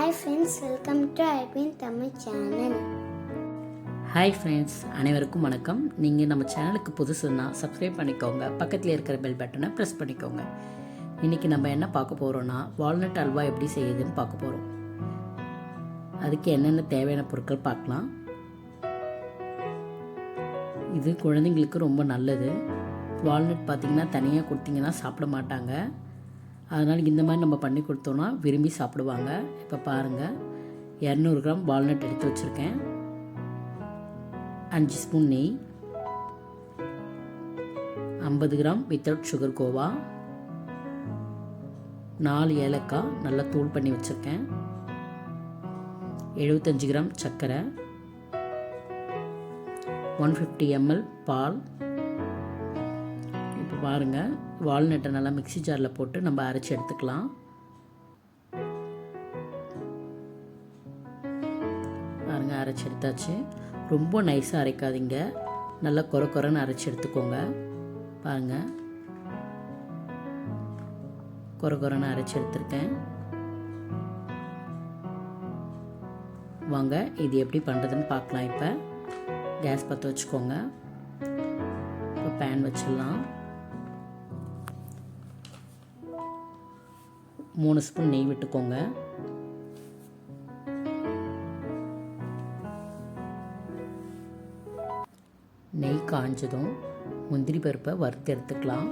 Hi friends, welcome to Arvin Tamil channel. Hi friends, அனைவருக்கும் வணக்கம். நீங்கள் நம்ம சேனலுக்கு புதுசுன்னா சப்ஸ்கிரைப் பண்ணிக்கோங்க, பக்கத்தில் இருக்கிற பெல் பட்டனை ப்ரெஸ் பண்ணிக்கோங்க. இன்றைக்கி நம்ம என்ன பார்க்க போகிறோன்னா, வால்நட் அல்வா எப்படி செய்யுதுன்னு பார்க்க போகிறோம். அதுக்கு என்னென்ன தேவையான பொருட்கள் பார்க்கலாம். இது குழந்தைங்களுக்கு ரொம்ப நல்லது. வால்நட் பார்த்திங்கன்னா தனியாக கொடுத்திங்கன்னா சாப்பிட மாட்டாங்க. அதனால் இந்த மாதிரி நம்ம பண்ணி கொடுத்தோன்னா விரும்பி சாப்பிடுவாங்க. இப்போ பாருங்கள், 200 கிராம் வால்நட் எடுத்து வச்சுருக்கேன், 5 ஸ்பூன் நெய், 50 கிராம் வித்தவுட் சுகர் கோவா, 4 ஏலக்காய் நல்லா தூள் பண்ணி வச்சுருக்கேன், 75 கிராம் சர்க்கரை, 150 ml பால். இப்போ பாருங்கள், வால்நட்டை நல்லா மிக்ஸி ஜாரில் போட்டு நம்ம அரைச்சி எடுத்துக்கலாம். பாருங்கள், அரைச்சி எடுத்தாச்சு. ரொம்ப நைஸாக அரைக்காதீங்க, நல்லா கொரன்னு அரைச்சி எடுத்துக்கோங்க. பாருங்கள், கொரன்னு அரைச்சி எடுத்துருக்கேன். வாங்க இது எப்படி பண்ணுறதுன்னு பார்க்கலாம். இப்போ கேஸ் பற்ற வச்சுக்கோங்க. இப்போ பேன் வச்சிடலாம். 3 ஸ்பூன் நெய் விட்டுக்கோங்க. நெய் காஞ்சதும் முந்திரி பருப்பை வறுத்து எடுத்துக்கலாம்.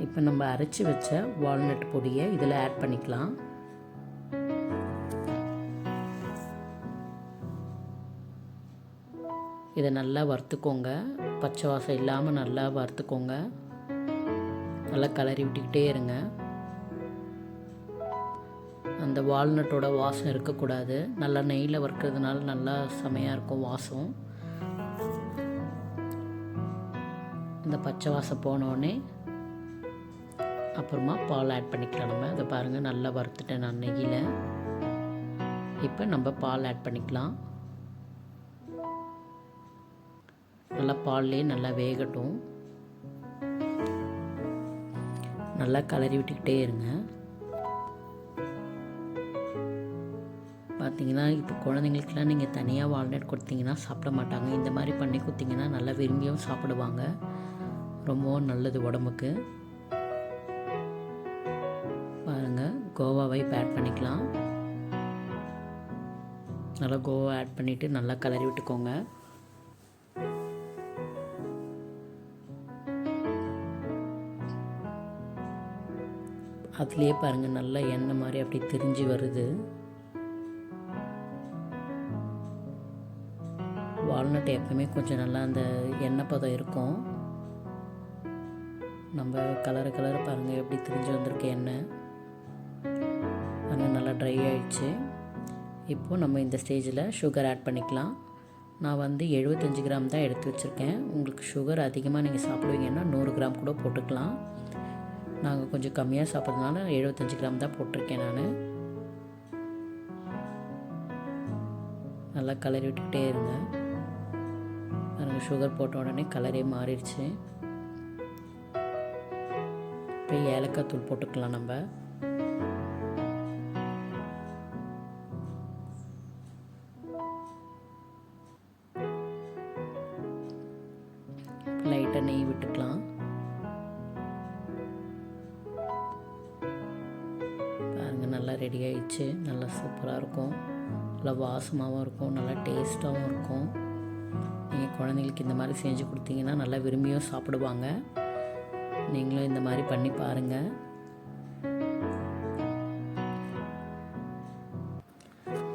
இப்போ நம்ம அரைச்சி வச்ச வால்நட் பொடியை இதில் ஆட் பண்ணிக்கலாம். இதை நல்லா வறுத்துக்கோங்க, பச்சை வாசம் இல்லாமல் நல்லா வறுத்துக்கோங்க. நல்லா கிளறி விட்டுக்கிட்டே இருங்க. அந்த வால்நட்டோட வாசம் இருக்கக்கூடாது. நல்லா நெய்யில் வறுக்கிறதுனால நல்லா செமையாக இருக்கும் வாசம். இந்த பச்சை வாசம் போனோடனே அப்புறமா பால் ஆட் பண்ணிக்கலாம். நம்ம அதை பாருங்கள், நல்லா வறுத்துட்டேன் நான் நெய்யில். இப்போ நம்ம பால் ஆட் பண்ணிக்கலாம். நல்லா பால்லே நல்லா வேகட்டும். நல்லா கிளறி விட்டுக்கிட்டே இருங்க. பார்த்தீங்கன்னா, இப்போ குழந்தைங்களுக்கெல்லாம் நீங்கள் தனியாக வால்நட் கொடுத்தீங்கன்னா சாப்பிட மாட்டாங்க. இந்த மாதிரி பண்ணி கொடுத்தீங்கன்னா நல்லா விரும்பியும் சாப்பிடுவாங்க. ரொம்பவும் நல்லது உடம்புக்கு. பாருங்கள், கோவாவை இப்போ ஆட் பண்ணிக்கலாம். நல்லா கோவா ஆட் பண்ணிவிட்டு நல்லா கிளறி விட்டுக்கோங்க. அதுலேயே பாருங்கள், நல்லா எண்ணெய் மாதிரி அப்படி திரிஞ்சு வருது. வால்நட் எப்பவுமே கொஞ்சம் நல்லா அந்த எண்ணெய் பதம் இருக்கும். நம்ம கலரை பாருங்கள் எப்படி திரிஞ்சு வந்திருக்கு எண்ணெய். பாருங்கள், நல்லா ட்ரை ஆகிடுச்சு. இப்போது நம்ம இந்த ஸ்டேஜில் சுகர் ஆட் பண்ணிக்கலாம். நான் 75 கிராம் தான் எடுத்து வச்சுருக்கேன். உங்களுக்கு சுகர் அதிகமாக நீங்கள் சாப்பிடுவீங்கன்னா 100 கிராம் கூட போட்டுக்கலாம். நாங்கள் கொஞ்சம் கம்மியாக சாப்பிட்றதுனால 75 கிராம் தான் போட்டிருக்கேன் நான். நல்லா கலரி விட்டுக்கிட்டே இருங்க. பாருங்கள், சுகர் போட்ட உடனே கலரே மாறிடுச்சு. இப்போ ஏலக்காய் தூள் போட்டுக்கலாம். நம்ம லைட்டாக நெய் விட்டுக்கலாம். பாருங்கள், நல்லா ரெடி ஆகிடுச்சு. நல்லா சூப்பராக இருக்கும். நல்லா வாசமாகவும் இருக்கும், நல்லா டேஸ்ட்டாகவும் இருக்கும். நீங்கள் குழந்தைங்களுக்கு இந்த மாதிரி செஞ்சு கொடுத்தீங்கன்னா நல்லா விரும்பியும் சாப்பிடுவாங்க. நீங்களும் இந்த மாதிரி பண்ணி பாருங்கள்.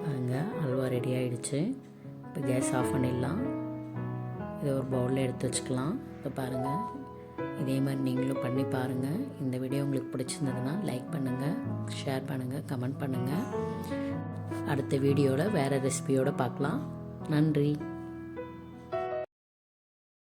பாருங்கள், அல்வா ரெடி ஆகிடுச்சு. இப்போ கேஸ் ஆஃப் பண்ணிடலாம். இதை ஒரு பவுலில் எடுத்து வச்சுக்கலாம். இப்போ பாருங்கள், இதே மாதிரி நீங்களும் பண்ணி பாருங்கள். இந்த வீடியோ உங்களுக்கு பிடிச்சிருந்ததுன்னா லைக் பண்ணுங்கள், ஷேர் பண்ணுங்கள், கமெண்ட் பண்ணுங்கள். அடுத்த வீடியோவில் வேறு ரெசிபியோடு பார்க்கலாம். நன்றி.